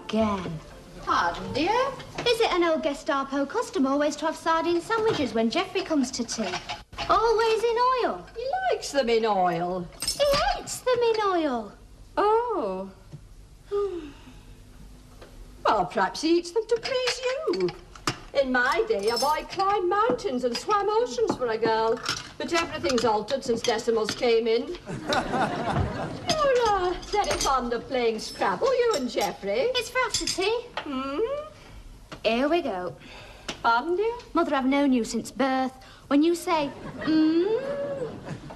again. Pardon, dear? Is it an old Gestapo custom always to have sardine sandwiches when Geoffrey comes to tea? Always in oil? He likes them in oil. He hates them in oil. Oh. Well, perhaps he eats them to please you. In my day, a boy climbed mountains and swam oceans for a girl. But everything's altered since decimals came in. You're very fond of playing Scrabble, you and Geoffrey. It's for after tea. Here we go. Pardon, dear? Mother, I've known you since birth. When you say,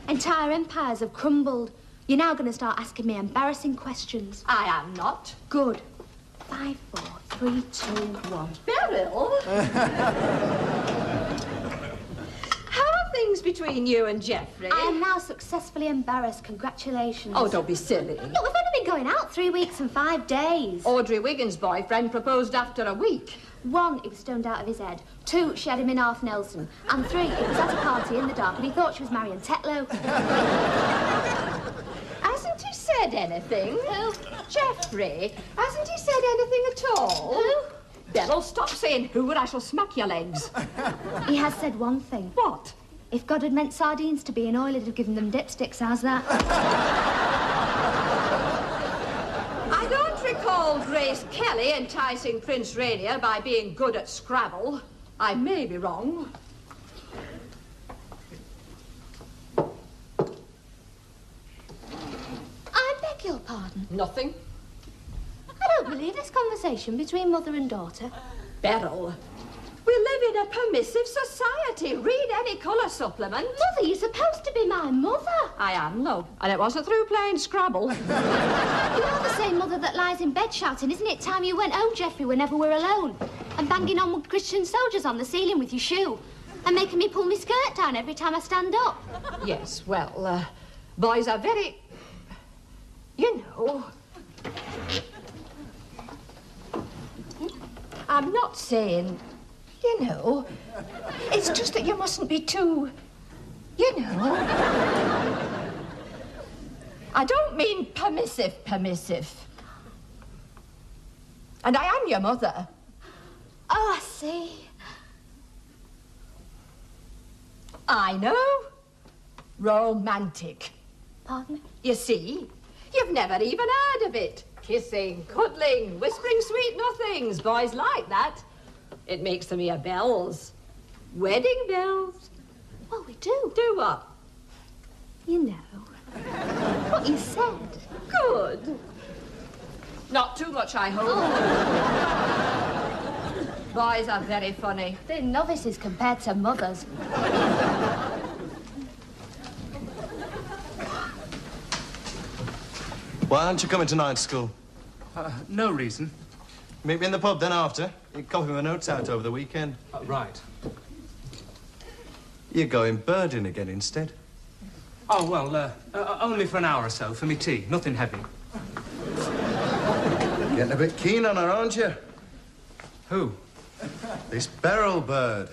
entire empires have crumbled. You're now going to start asking me embarrassing questions. I am not. Good. 5, 4, 3, 2, 1. Beryl? How are things between you and Geoffrey? I am now successfully embarrassed. Congratulations. Oh, don't be silly. Look, we've only been going out 3 weeks and 5 days. Audrey Wiggins' boyfriend proposed after a week. 1, he was stoned out of his head. 2, she had him in half Nelson. And 3, it was at a party in the dark and he thought she was marrying Tetlow. Hasn't he said anything? Who? Geoffrey, hasn't he said anything at all? Who? Beryl, stop saying who or I shall smack your legs. He has said one thing. What? If God had meant sardines to be in oil, he'd have given them dipsticks. How's that? I don't recall Grace Kelly enticing Prince Rainier by being good at Scrabble. I may be wrong. I beg your pardon. Nothing. I don't believe this conversation between mother and daughter. Beryl, we live in a permissive society. Read any colour supplement. Mother, you're supposed to be my mother. I am, love. And it wasn't through playing Scrabble. You're the same mother that lies in bed shouting, isn't it time you went home, Geoffrey, whenever we're alone? And banging on with Christian soldiers on the ceiling with your shoe. And making me pull my skirt down every time I stand up. Yes, well, boys are very... You know... I'm not saying... You know... It's just that you mustn't be too... You know... I don't mean permissive. And I am your mother. Oh, I see. I know. Romantic. Pardon? You see, you've never even heard of it. Kissing, cuddling, whispering sweet nothings. Boys like that. It makes them hear bells. Wedding bells. Well, we do. Do what? You know. What you said. Good. Not too much, I hope. Boys are very funny. They're novices compared to mothers. Why aren't you coming to night school? No reason. Meet me in the pub then after. You copy my notes out over the weekend. Right. You're going birding again instead. Oh, well, only for an hour or so, for me tea. Nothing heavy. Getting a bit keen on her, aren't you? Who? This Beryl bird.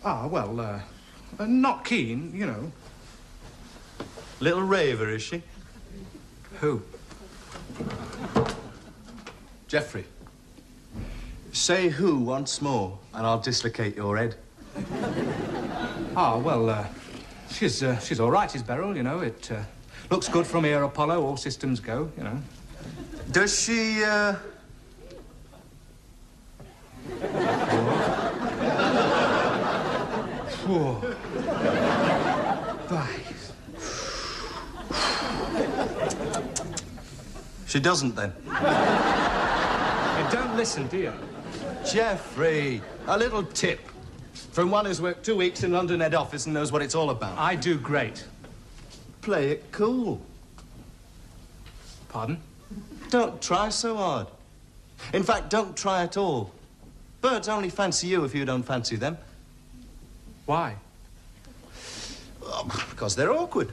Ah, well, not keen, you know. Little raver, is she? Who? Geoffrey. Say who once more, and I'll dislocate your head. Ah, well, she's all right, is Beryl, you know. It looks good from here, Apollo. All systems go, you know. Does she, Whoa. Bye. She doesn't, then? You don't listen, do you? Geoffrey, a little tip. From one who's worked 2 weeks in London head office and knows what it's all about. I do great. Play it cool. Pardon? Don't try so hard. In fact, don't try at all. Birds only fancy you if you don't fancy them. Why? Oh, because they're awkward.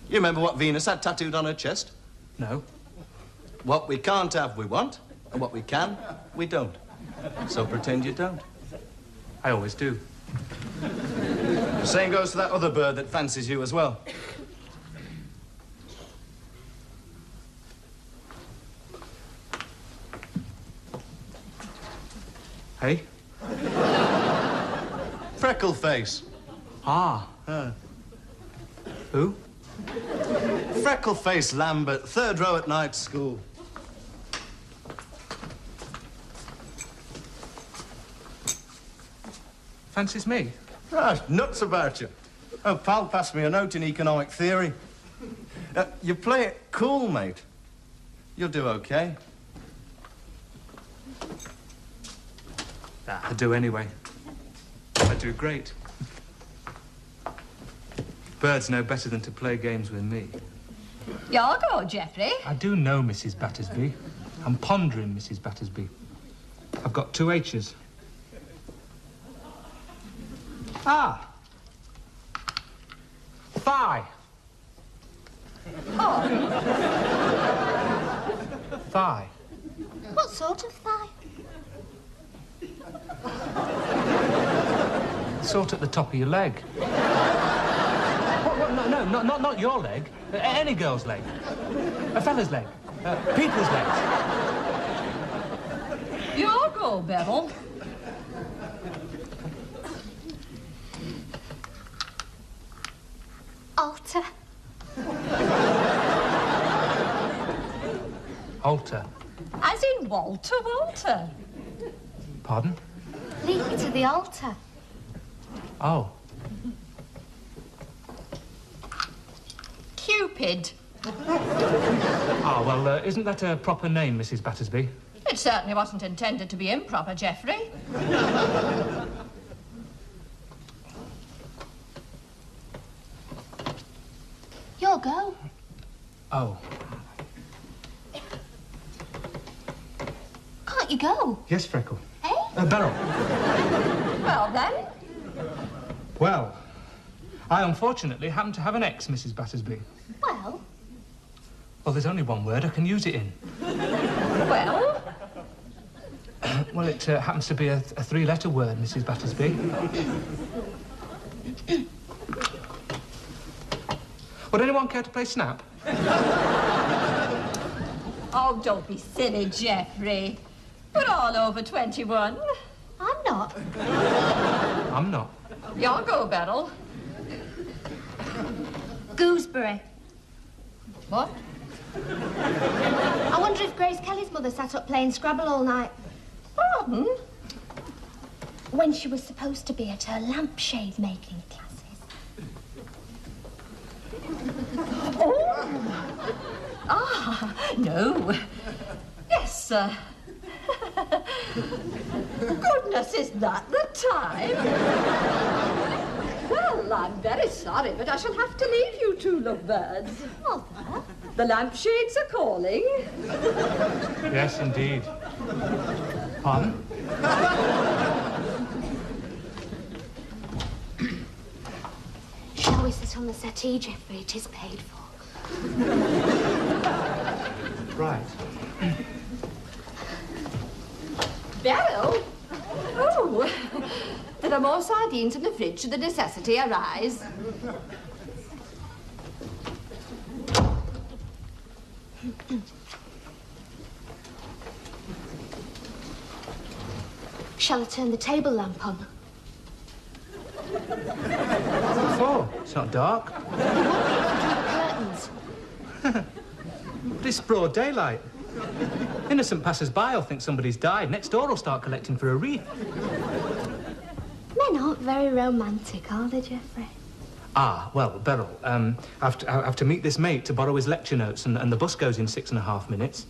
You remember what Venus had tattooed on her chest? No. What we can't have, we want. And what we can, we don't. So pretend you don't. I always do. The same goes to that other bird that fancies you as well. Hey? Freckle face. Ah. Who? Freckle face Lambert, 3rd row at night school. Fancies me? Ah, nuts about you. Oh, pal passed me a note in economic theory. You play it cool, mate. You'll do okay. I do anyway. I do great. Birds know better than to play games with me. Your go, Geoffrey. I do know, Mrs. Battersby. I'm pondering, Mrs. Battersby. I've got 2 H's. Ah! Thigh. Oh. Thigh. What sort of thigh? Sort at the top of your leg. What? No, not your leg. Any girl's leg. A fella's leg. People's legs. Your go, Beryl. Altar. Altar. As in Walter Walter. Pardon? Lead me to the altar. Oh. Cupid. Ah, well, isn't that a proper name, Mrs. Battersby? It certainly wasn't intended to be improper, Geoffrey. Your go. Oh. Can't you go? Yes, Freckle. Eh? Beryl. Well, then. Well, I unfortunately happen to have an ex, Mrs. Battersby. Well, Well, there's only one word I can use it in. Well, Well, it happens to be a 3-letter word, Mrs. Battersby. Would anyone care to play Snap? oh, don't be silly, Geoffrey. We're all over 21. I'm not. I'm not. Your go, Beryl. Gooseberry. What? I wonder if Grace Kelly's mother sat up playing Scrabble all night. Pardon? When she was supposed to be at her lampshade making classes. Oh. Ah, no. Yes, sir. Goodness, is that the time? Well, I'm very sorry, but I shall have to leave you two lovebirds. Mother? The lampshades are calling. Yes, indeed. Pardon? Shall we sit on the settee, Geoffrey? It is paid for. Right. Beryl? Oh, there are more sardines in the fridge should the necessity arise. Shall I turn the table lamp on? What's it for? It's not dark. Curtains. But it's broad daylight. Innocent passers-by will think somebody's died. Next door will start collecting for a wreath. Men aren't very romantic, are they, Geoffrey? Ah, well, Beryl, I have to meet this mate to borrow his lecture notes, and the bus goes in 6.5 minutes.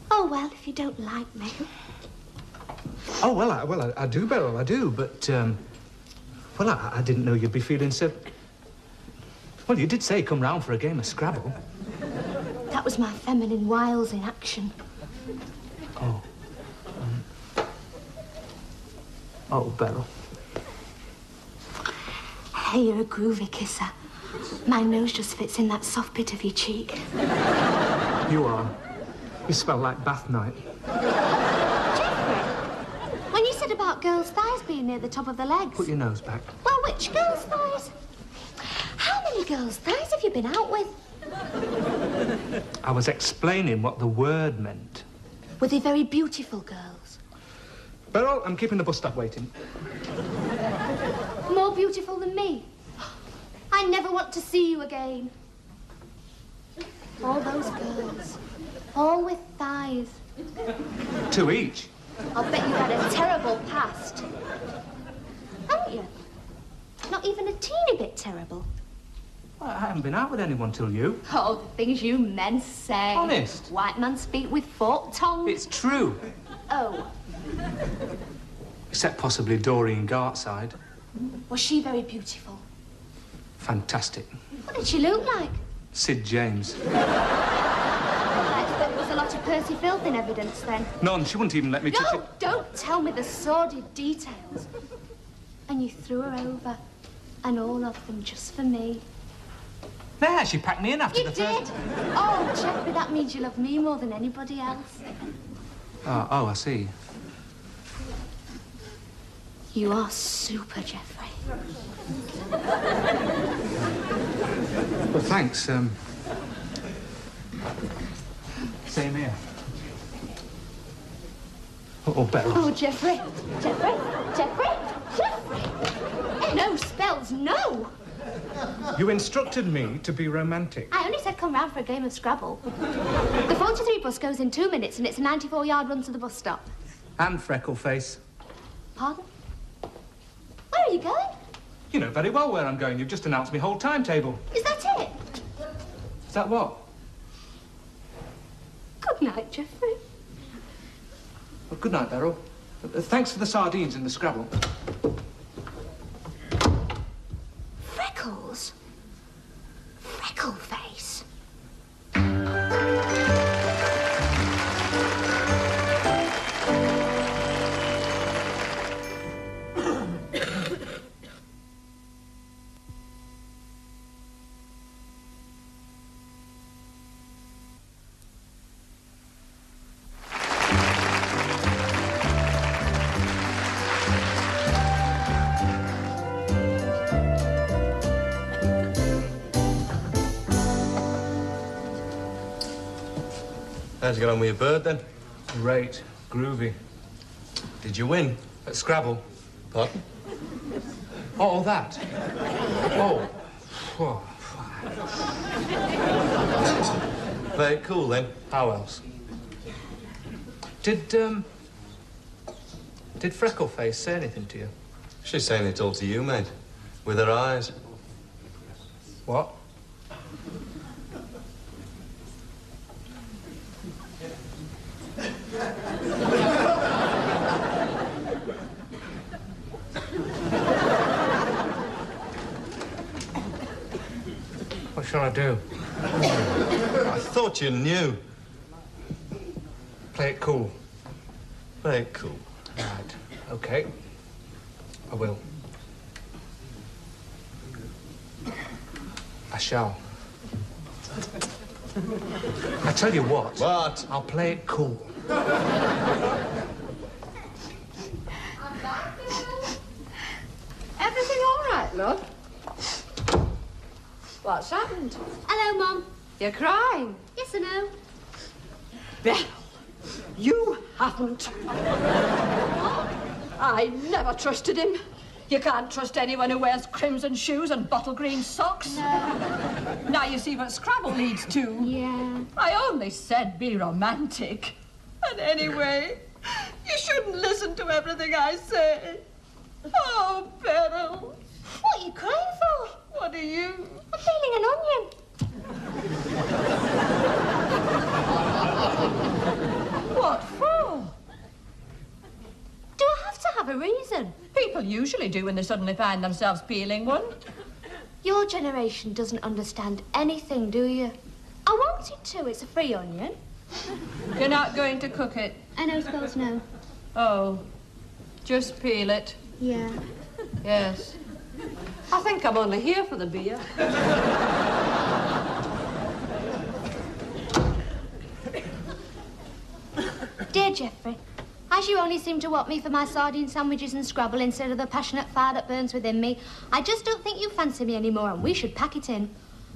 Oh, well, if you don't like me. Oh, well, I do, Beryl, I do, but, well, I didn't know you'd be feeling so... Well, you did say come round for a game of Scrabble. That was my feminine wiles in action. Oh. Oh, Beryl. Hey, you're a groovy kisser. My nose just fits in that soft bit of your cheek. You are. You smell like bath night. Geoffrey, when you said about girls' thighs being near the top of the legs... Put your nose back. Well, which girls' thighs? How many girls' thighs have you been out with? I was explaining what the word meant. Were they very beautiful girls? Beryl, I'm keeping the bus stop waiting. More beautiful than me. I never want to see you again. All those girls, all with thighs. 2 each. I'll bet you had a terrible past. Haven't you? Not even a teeny bit terrible. Well, I haven't been out with anyone till you. Oh, the things you men say. Honest? White man speak with forked tongue. It's true. Oh, Except possibly Doreen Gartside. was she very beautiful? Fantastic. What did she look like? Sid James. I expect there was a lot of Percy filth in evidence then. None. She wouldn't even let me touch it. No, don't tell me the sordid details. And you threw her over, and all of them just for me. There, she packed me in after You the did? first... Oh, Jeffrey, that means you love me more than anybody else. Oh, I see. You are super, Jeffrey. Well, thanks. Same here. Oh, Beryl. Oh, Jeffrey. Jeffrey? Jeffrey? Jeffrey! No spells no. You instructed me to be romantic. I only said come round for a game of Scrabble. The 43 bus goes in 2 minutes and it's a 94-yard run to the bus stop. And Freckle face. Pardon? Where are you going? You know very well where I'm going. You've just announced my whole timetable. Is that it? Is that what? Good night, Jeffrey. Well, good night, Beryl. Thanks for the sardines and the Scrabble. Freckles? Freckle face? How'd you get on with your bird, then? Great. Groovy. Did you win? At Scrabble. Pardon? Oh, that. Oh. Oh. Very cool, then. How else? Did Freckleface say anything to you? She's saying it all to you, mate. With her eyes. What? What shall I do? I thought you knew. Play it cool. Very cool. Right. Okay. I will. I shall. I tell you what. What? I'll play it cool. Everything all right, love? What's happened? Hello, Mum. You're crying. Yes or no? Belle, you haven't. I never trusted him. You can't trust anyone who wears crimson shoes and bottle green socks. No. Now you see what Scrabble leads to. Yeah. I only said be romantic. And anyway, you shouldn't listen to everything I say. Oh, Beryl. What are you crying for? What are you? I'm peeling an onion. What for? Do I have to have a reason? People usually do when they suddenly find themselves peeling one. Your generation doesn't understand anything, do you? I wanted to. It's a free onion. You're not going to cook it. I know spells no. Oh, just peel it. Yeah. Yes. I think I'm only here for the beer. Dear Jeffrey, as you only seem to want me for my sardine sandwiches and Scrabble instead of the passionate fire that burns within me, I just don't think you fancy me anymore and we should pack it in.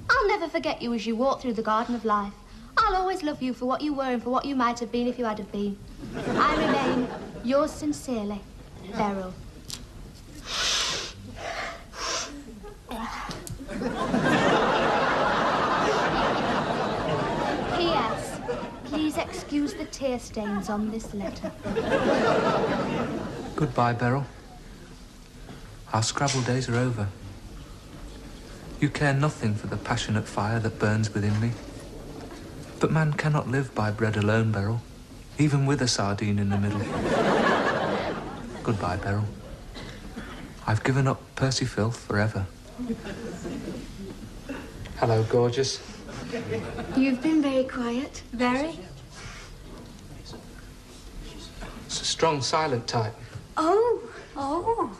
I'll never forget you as you walk through the garden of life. I'll always love you for what you were and for what you might have been if you had have been. I remain Yours sincerely, Beryl. P.S. Please excuse the tear stains on this letter. Goodbye, Beryl. Our Scrabble days are over. You care nothing for the passionate fire that burns within me. But man cannot live by bread alone, Beryl, even with a sardine in the middle. Goodbye, Beryl. I've given up Percy Filth forever. Hello, gorgeous. You've been very quiet. Very? It's a strong, silent type. Oh. Oh.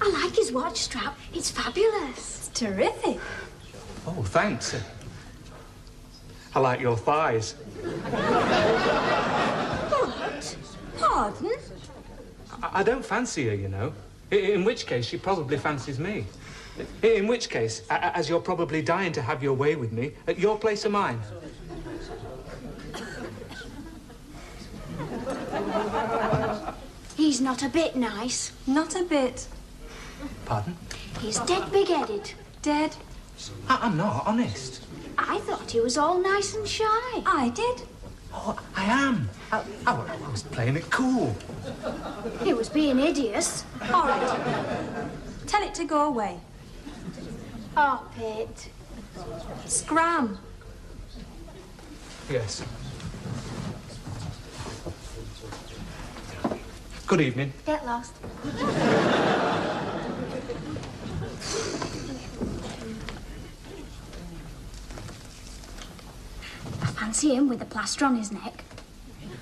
I like his watch strap. It's fabulous. It's terrific. Oh, thanks. I like your thighs. What? Pardon? I don't fancy her, you know. In which case, she probably fancies me. In which case, as you're probably dying to have your way with me, at your place or mine. He's not a bit nice. Not a bit. Pardon? He's dead big-headed. Dead? I'm not, honest. I thought he was all nice and shy. I did. Oh, I am. I was playing it cool. He was being hideous. All right. Tell it to go away. Oh, Pete. Scram. Yes. Good evening. Get lost. I fancy him with the plaster on his neck.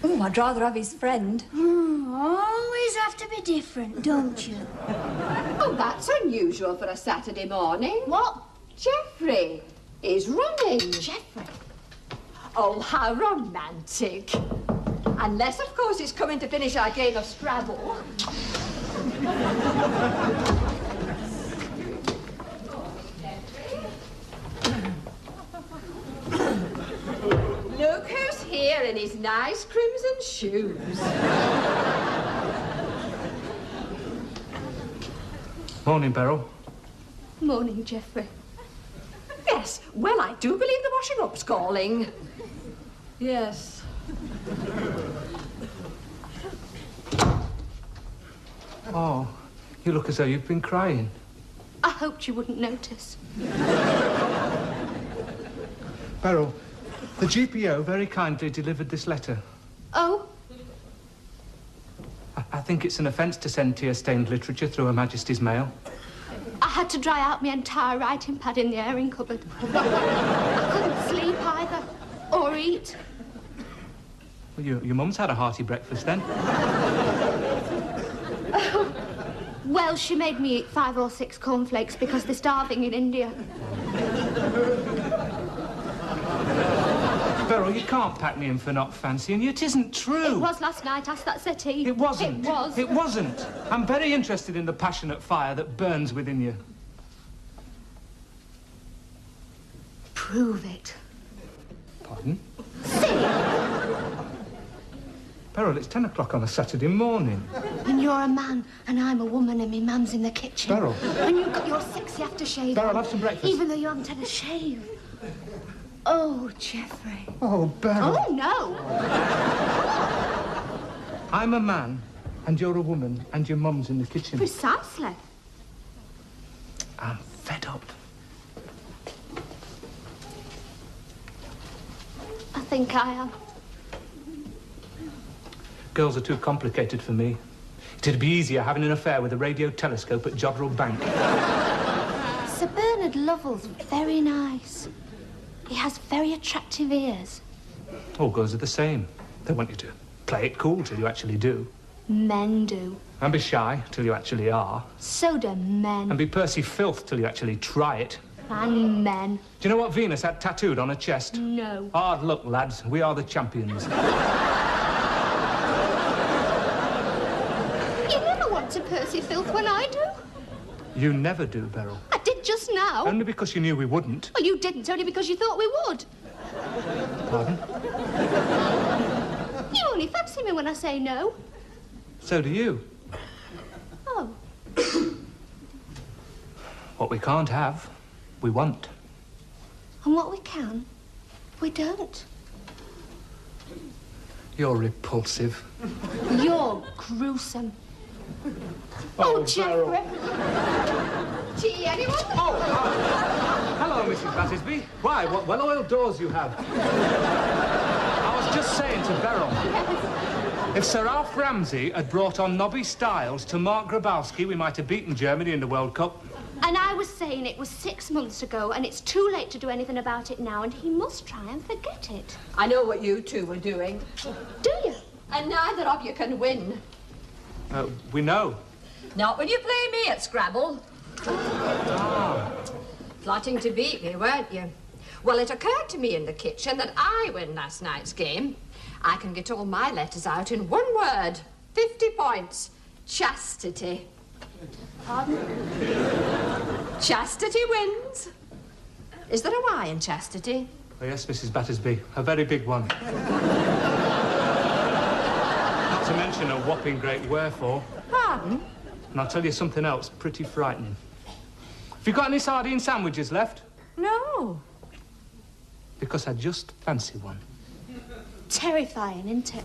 Oh, I'd rather have his friend. Always have to be different, don't you? Oh, that's unusual for a Saturday morning. What? Geoffrey is running. Geoffrey? Oh, how romantic. Unless, of course, he's coming to finish our game of Scrabble. Look who's here in his nice crimson shoes. Morning, Beryl. Morning, Geoffrey. Yes, well, I do believe the washing up's calling. Yes. Oh, you look as though you've been crying. I hoped you wouldn't notice. Beryl, the GPO very kindly delivered this letter. Oh? I think it's an offence to send tear-stained literature through Her Majesty's mail. I had to dry out my entire writing pad in the airing cupboard. I couldn't sleep either, or eat. Well, your mum's had a hearty breakfast, then. Well, she made me eat 5 or 6 cornflakes because they're starving in India. Beryl, you can't pack me in for not fancying you. It isn't true. It was last night. Ask that settee. It wasn't. It was. It wasn't. I'm very interested in the passionate fire that burns within you. Prove it. Pardon? See? Beryl, it's 10 o'clock on a Saturday morning. And you're a man, and I'm a woman, and my mum's in the kitchen. Beryl. And you've got your sexy aftershave Beryl, on, have some breakfast. even though you haven't had a shave. Oh, Geoffrey. Oh, Beryl. Oh, no. I'm a man, and you're a woman, and your mum's in the kitchen. Precisely. I'm fed up. I think I am. Girls are too complicated for me. It'd be easier having an affair with a radio telescope at Jodrell Bank. Sir Bernard Lovell's very nice. He has very attractive ears. All girls are the same. They want you to play it cool till you actually do. Men do. And be shy till you actually are. So do men. And be Percy Filth till you actually try it. And men. Do you know what Venus had tattooed on her chest? No. Hard luck, lads. We are the champions. You never want to Percy Filth when I do. You never do, Beryl. I did just now. Only because you knew we wouldn't. Well, you didn't, only because you thought we would. Pardon? You only fancy me when I say no. So do you. Oh. What we can't have, we want. And what we can, we don't. You're repulsive. You're gruesome. Oh, Jeffrey. Tea, anyone? Hello, Mrs. Battersby. Why, what well-oiled doors you have. I was just saying to Beryl, if Sir Alf Ramsey had brought on Nobby Stiles to Mark Grabowski, we might have beaten Germany in the World Cup. And I was saying it was 6 months ago, and it's too late to do anything about it now, and he must try and forget it. I know what you two were doing. Do you? And neither of you can win. We know. Not when you play me at Scrabble. Plotting to beat me, weren't you? Well, it occurred to me in the kitchen that I win last night's game. I can get all my letters out in one word. 50 points. Chastity. Pardon? Chastity wins. Is there a Y in chastity? Oh, yes, Mrs. Battersby. A very big one. Not to mention a whopping great wherefore. Pardon? And I'll tell you something else pretty frightening. Have you got any sardine sandwiches left? No. Because I just fancy one. Terrifying, isn't it?